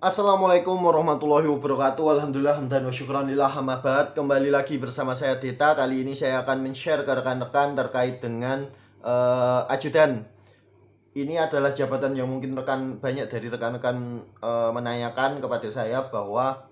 Assalamualaikum warahmatullahi wabarakatuh. Alhamdulillah hamdan wa syukranillah amma ba'd. Kembali lagi bersama saya Deta. Kali ini saya akan men-share ke rekan-rekan terkait dengan ajudan. Ini adalah jabatan yang mungkin banyak dari rekan-rekan menanyakan kepada saya bahwa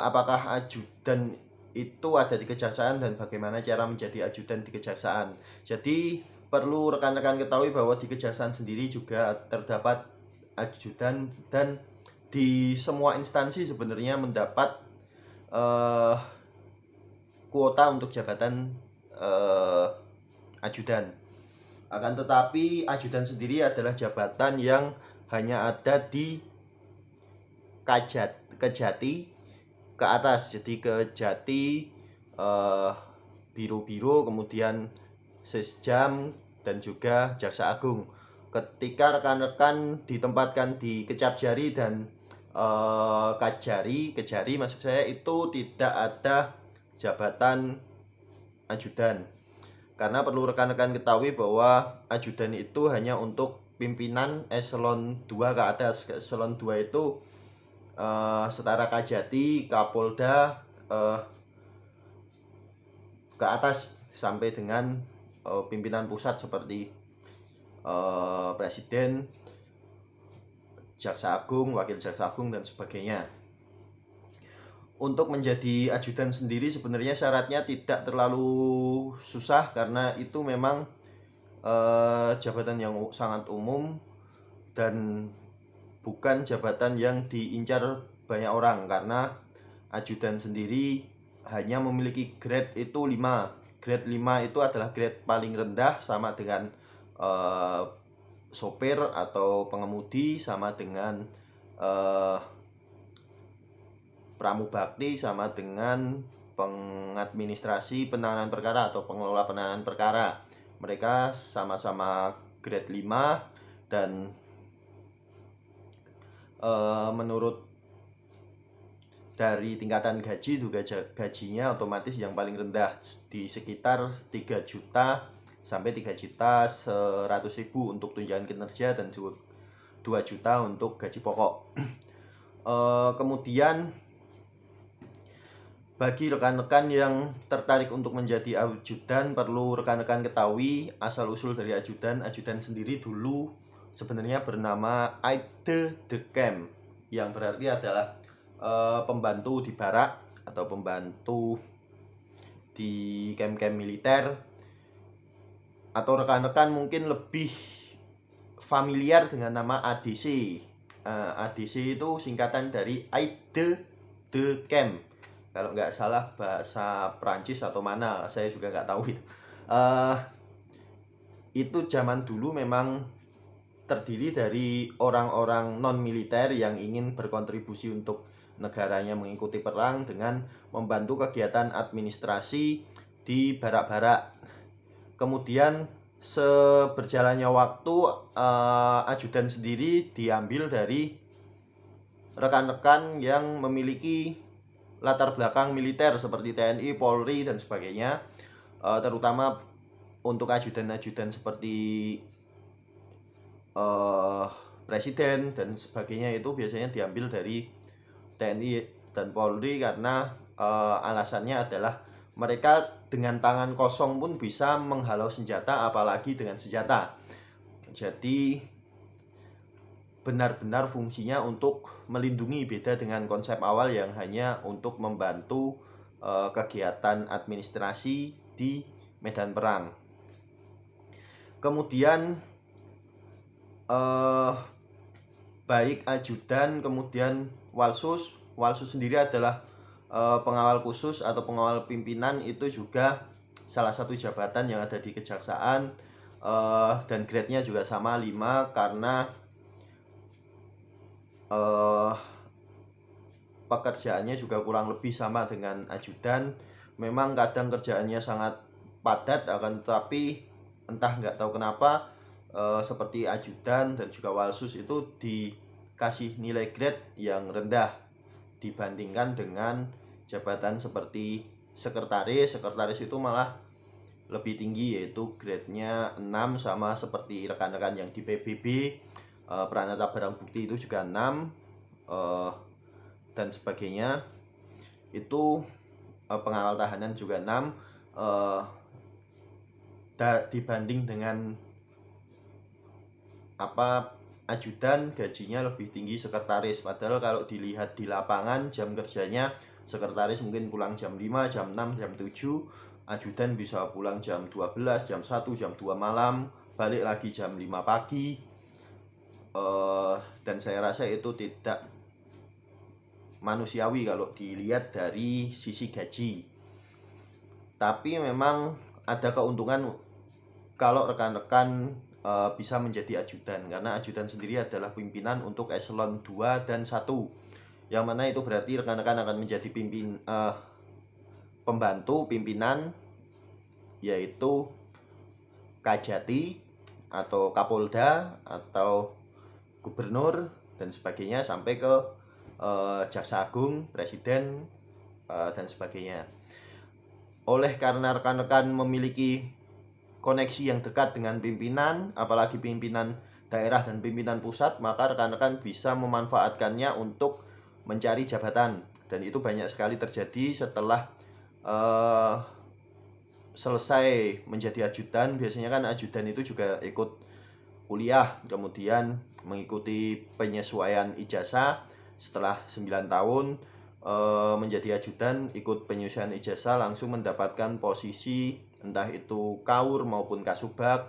apakah ajudan itu ada di kejaksaan dan bagaimana cara menjadi ajudan di kejaksaan. Jadi perlu rekan-rekan ketahui bahwa di kejaksaan sendiri juga terdapat ajudan, dan di semua instansi sebenarnya mendapat kuota untuk jabatan ajudan. Akan tetapi ajudan sendiri adalah jabatan yang hanya ada di Kejati ke atas. Jadi Kejati, biro-biro, kemudian Sesjam, dan juga Jaksa Agung. Ketika rekan-rekan ditempatkan di Kecapjari dan Kejari maksud saya, itu tidak ada jabatan ajudan. Karena perlu rekan-rekan ketahui bahwa ajudan itu hanya untuk pimpinan eselon 2 ke atas. Eselon 2 itu setara Kajati, Kapolda, ke atas sampai dengan pimpinan pusat seperti Presiden, Jaksa Agung, Wakil Jaksa Agung, dan sebagainya. Untuk menjadi ajudan sendiri sebenarnya syaratnya tidak terlalu susah, karena itu memang jabatan yang sangat umum dan bukan jabatan yang diincar banyak orang, karena ajudan sendiri hanya memiliki grade itu 5. Grade 5 itu adalah grade paling rendah, sama dengan sopir atau pengemudi, sama dengan pramubakti, sama dengan pengadministrasi penanganan perkara atau pengelola penanganan perkara. Mereka sama-sama grade 5, dan menurut dari tingkatan gaji juga gajinya otomatis yang paling rendah di sekitar 3 juta sampai 3 juta 100.000 untuk tunjangan kinerja, dan 2 juta untuk gaji pokok. Kemudian bagi rekan-rekan yang tertarik untuk menjadi ajudan, perlu rekan-rekan ketahui asal usul dari ajudan. Ajudan sendiri dulu sebenarnya bernama aide de camp, yang berarti adalah pembantu di barak atau pembantu di camp-camp militer. Atau rekan-rekan mungkin lebih familiar dengan nama ADC. ADC itu singkatan dari aide de camp, kalau nggak salah bahasa Prancis atau mana, saya juga nggak tahu itu. Itu zaman dulu memang terdiri dari orang-orang non-militer yang ingin berkontribusi untuk negaranya mengikuti perang dengan membantu kegiatan administrasi di barak-barak. Kemudian seberjalannya waktu, ajudan sendiri diambil dari rekan-rekan yang memiliki latar belakang militer seperti TNI, Polri, dan sebagainya. Terutama untuk ajudan-ajudan seperti Presiden dan sebagainya, itu biasanya diambil dari TNI dan Polri, karena alasannya adalah mereka dengan tangan kosong pun bisa menghalau senjata, apalagi dengan senjata. Jadi benar-benar fungsinya untuk melindungi, beda dengan konsep awal yang hanya untuk membantu kegiatan administrasi di medan perang. Kemudian baik ajudan, kemudian Walsus. Walsus sendiri adalah pengawal khusus atau pengawal pimpinan, itu juga salah satu jabatan yang ada di kejaksaan, dan grade-nya juga sama 5, karena pekerjaannya juga kurang lebih sama dengan ajudan. Memang kadang kerjaannya sangat padat, akan tetapi entah nggak tahu kenapa seperti ajudan dan juga Walsus itu dikasih nilai grade yang rendah dibandingkan dengan jabatan seperti sekretaris. Sekretaris itu malah lebih tinggi, yaitu grade-nya 6, sama seperti rekan-rekan yang di PBB, Pranata Barang Bukti, itu juga 6. eh, dan sebagainya. Itu pengawal tahanan juga 6. Dibanding dengan ajudan, gajinya lebih tinggi sekretaris. Padahal kalau dilihat di lapangan jam kerjanya, sekretaris mungkin pulang jam 5, jam 6, jam 7, ajudan bisa pulang jam 12, jam 1, jam 2 malam, balik lagi jam 5 pagi. Dan saya rasa itu tidak manusiawi kalau dilihat dari sisi gaji. Tapi memang ada keuntungan kalau rekan-rekan bisa menjadi ajudan, karena ajudan sendiri adalah pimpinan untuk eselon 2 dan 1, yang mana itu berarti rekan-rekan akan menjadi pembantu pimpinan, yaitu Kajati atau Kapolda atau Gubernur dan sebagainya, sampai ke Jaksa Agung, Presiden, dan sebagainya. Oleh karena rekan-rekan memiliki koneksi yang dekat dengan pimpinan, apalagi pimpinan daerah dan pimpinan pusat, maka rekan-rekan bisa memanfaatkannya untuk mencari jabatan. Dan itu banyak sekali terjadi setelah selesai menjadi ajudan. Biasanya kan ajudan itu juga ikut kuliah, kemudian mengikuti penyesuaian ijazah. Setelah 9 tahun menjadi ajudan, ikut penyesuaian ijazah, langsung mendapatkan posisi entah itu kaur maupun kasubag,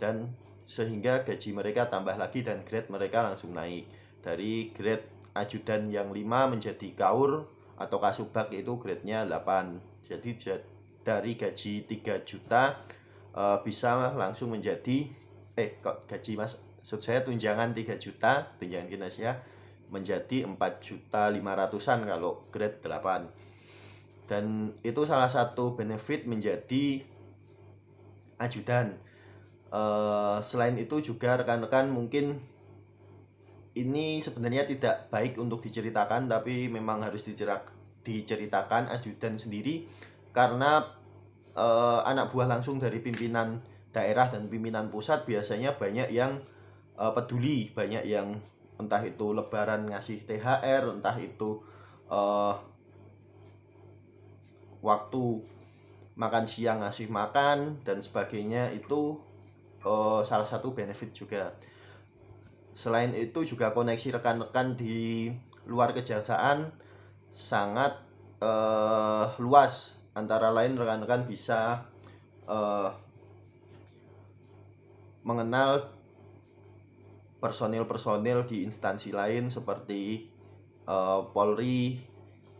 dan sehingga gaji mereka tambah lagi dan grade mereka langsung naik dari grade ajudan yang 5 menjadi kaur atau kasubag, itu grade-nya 8. Jadi dari gaji 3 juta bisa langsung menjadi gaji maksud saya tunjangan 3 juta, tunjangan kinerja, menjadi 4.500.000 kalau grade 8. Dan itu salah satu benefit menjadi ajudan. Selain itu juga rekan-rekan mungkin ini sebenarnya tidak baik untuk diceritakan, tapi memang harus diceritakan ajudan sendiri, karena anak buah langsung dari pimpinan daerah dan pimpinan pusat biasanya banyak yang peduli, banyak yang entah itu lebaran ngasih THR, entah itu waktu makan siang ngasih makan dan sebagainya. Itu salah satu benefit juga. Selain itu juga koneksi rekan-rekan di luar kejaksaan sangat luas. Antara lain rekan-rekan bisa mengenal personil-personil di instansi lain seperti Polri,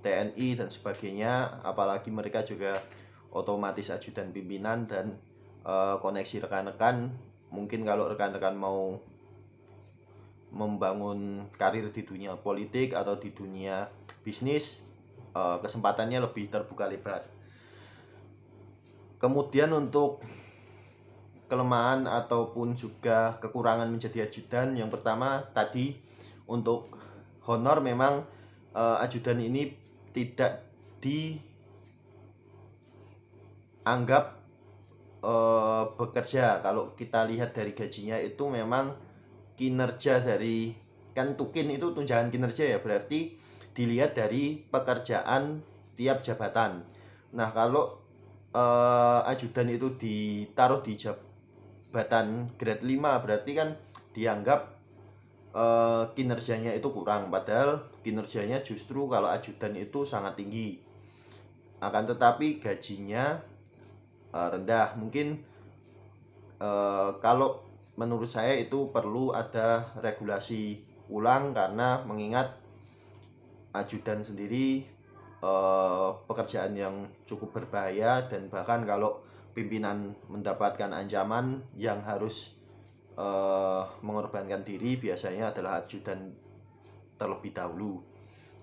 TNI dan sebagainya. Apalagi mereka juga otomatis ajudan pimpinan, dan koneksi rekan-rekan, mungkin kalau rekan-rekan mau membangun karir di dunia politik atau di dunia bisnis, kesempatannya lebih terbuka lebar. Kemudian untuk kelemahan ataupun juga kekurangan menjadi ajudan, yang pertama tadi untuk honor, memang ajudan ini tidak dianggap bekerja. Kalau kita lihat dari gajinya itu memang kinerja dari, kan tukin itu tunjangan kinerja ya, berarti dilihat dari pekerjaan tiap jabatan. Nah kalau ajudan itu ditaruh di jabatan grade 5, berarti kan dianggap kinerjanya itu kurang, padahal kinerjanya justru kalau ajudan itu sangat tinggi. Akan tetapi gajinya rendah. Mungkin kalau menurut saya itu perlu ada regulasi ulang, karena mengingat ajudan sendiri pekerjaan yang cukup berbahaya, dan bahkan kalau pimpinan mendapatkan ancaman yang harus mengorbankan diri, biasanya adalah ajudan terlebih dahulu.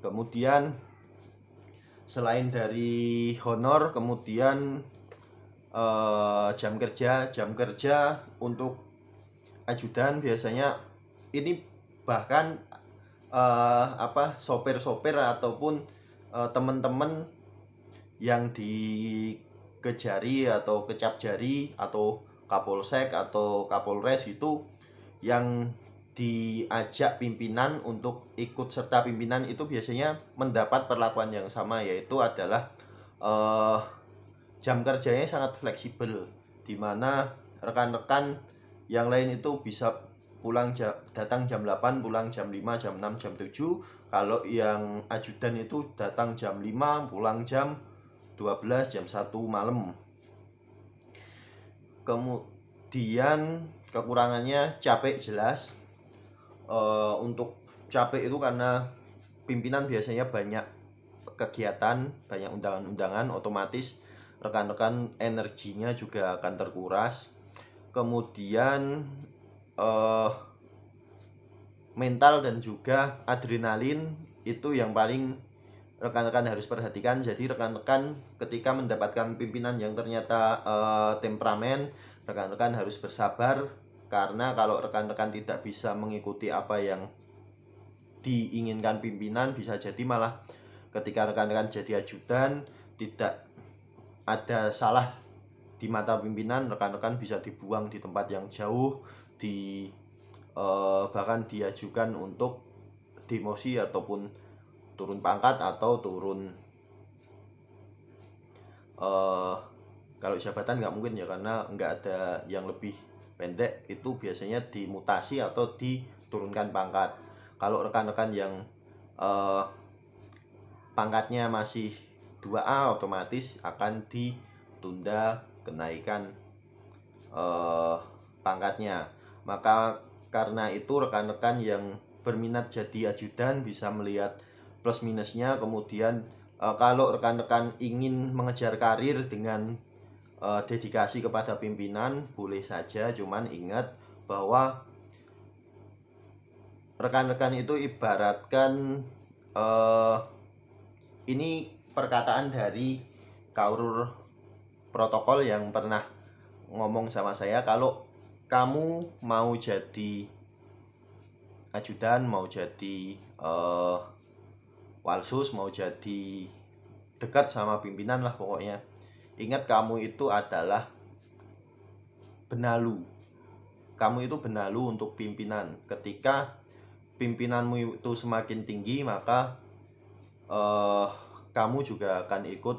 Kemudian selain dari honor, kemudian jam kerja untuk ajudan biasanya ini bahkan sopir-sopir ataupun teman-teman yang dikejari atau kecap jari atau kapolsek atau kapolres itu yang diajak pimpinan untuk ikut serta pimpinan itu biasanya mendapat perlakuan yang sama, yaitu adalah jam kerjanya sangat fleksibel, di mana rekan-rekan yang lain itu bisa datang jam 8, pulang jam 5, jam 6, jam 7. Kalau yang ajudan itu datang jam 5, pulang jam 12, jam 1 malam. Kemudian kekurangannya capek jelas. Untuk capek itu karena pimpinan biasanya banyak kegiatan, banyak undangan-undangan, otomatis rekan-rekan energinya juga akan terkuras. Kemudian mental dan juga adrenalin itu yang paling rekan-rekan harus perhatikan. Jadi rekan-rekan ketika mendapatkan pimpinan yang ternyata temperamen, rekan-rekan harus bersabar, karena kalau rekan-rekan tidak bisa mengikuti apa yang diinginkan pimpinan, bisa jadi malah ketika rekan-rekan jadi ajudan tidak ada salah di mata pimpinan, rekan-rekan bisa dibuang di tempat yang jauh, bahkan diajukan untuk demosi ataupun turun pangkat atau turun kalau jabatan nggak mungkin ya, karena nggak ada yang lebih pendek, itu biasanya dimutasi atau diturunkan pangkat. Kalau rekan-rekan yang pangkatnya masih 2A, otomatis akan ditunda kenaikan pangkatnya. Maka karena itu rekan-rekan yang berminat jadi ajudan bisa melihat plus minusnya. Kemudian kalau rekan-rekan ingin mengejar karir dengan dedikasi kepada pimpinan, boleh saja, cuman ingat bahwa rekan-rekan itu ibaratkan ini perkataan dari Kaur Protokol yang pernah ngomong sama saya, kalau kamu mau jadi ajudan, mau jadi walsus, mau jadi dekat sama pimpinan lah pokoknya, ingat kamu itu adalah benalu. Kamu itu benalu untuk pimpinan. Ketika pimpinanmu itu semakin tinggi, maka kamu juga akan ikut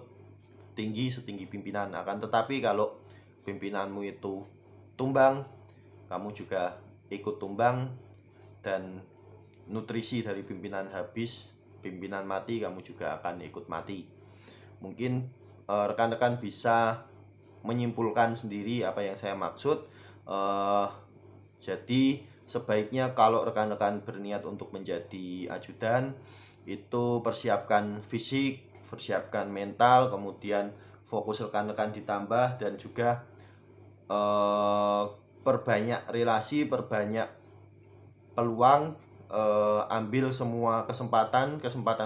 tinggi setinggi pimpinan. Akan tetapi kalau pimpinanmu itu tumbang, kamu juga ikut tumbang, dan nutrisi dari pimpinan habis, pimpinan mati, kamu juga akan ikut mati. Mungkin rekan-rekan bisa menyimpulkan sendiri apa yang saya maksud. Jadi sebaiknya kalau rekan-rekan berniat untuk menjadi ajudan, itu persiapkan fisik, persiapkan mental, kemudian fokus rekan-rekan ditambah, dan juga perbanyak relasi, perbanyak peluang, ambil semua kesempatan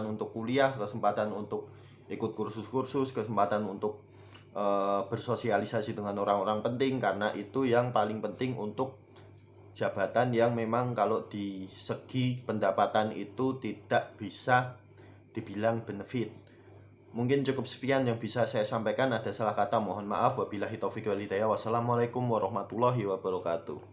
untuk kuliah, kesempatan untuk ikut kursus-kursus, kesempatan untuk bersosialisasi dengan orang-orang penting, karena itu yang paling penting untuk jabatan yang memang kalau di segi pendapatan itu tidak bisa dibilang benefit. Mungkin cukup sekian yang bisa saya sampaikan. Ada salah kata mohon maaf. Wabillahi taufiq wal hidayah. Wassalamualaikum warahmatullahi wabarakatuh.